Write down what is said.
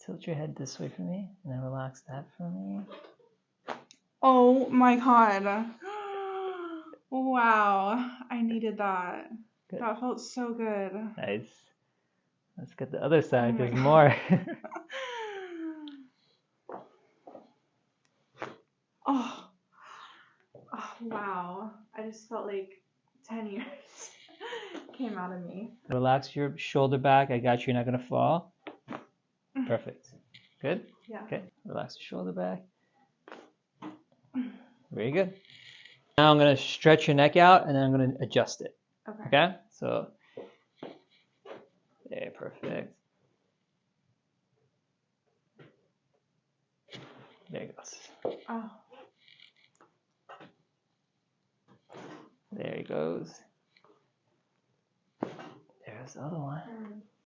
tilt your head this way for me, and then relax that for me. Oh my God. Wow. I needed that. Good. That felt so good. Nice. Let's get the other side. Oh my There's God. more. Oh. Oh, wow. I just felt like 10 years came out of me. Relax your shoulder back. I got you. You're not going to fall. Perfect. Good? Yeah. Okay. Relax the shoulder back. Very good. Now I'm going to stretch your neck out, and then I'm going to adjust it. Okay. Okay? So, there, perfect. There it goes. Oh. There he goes. There's the other one.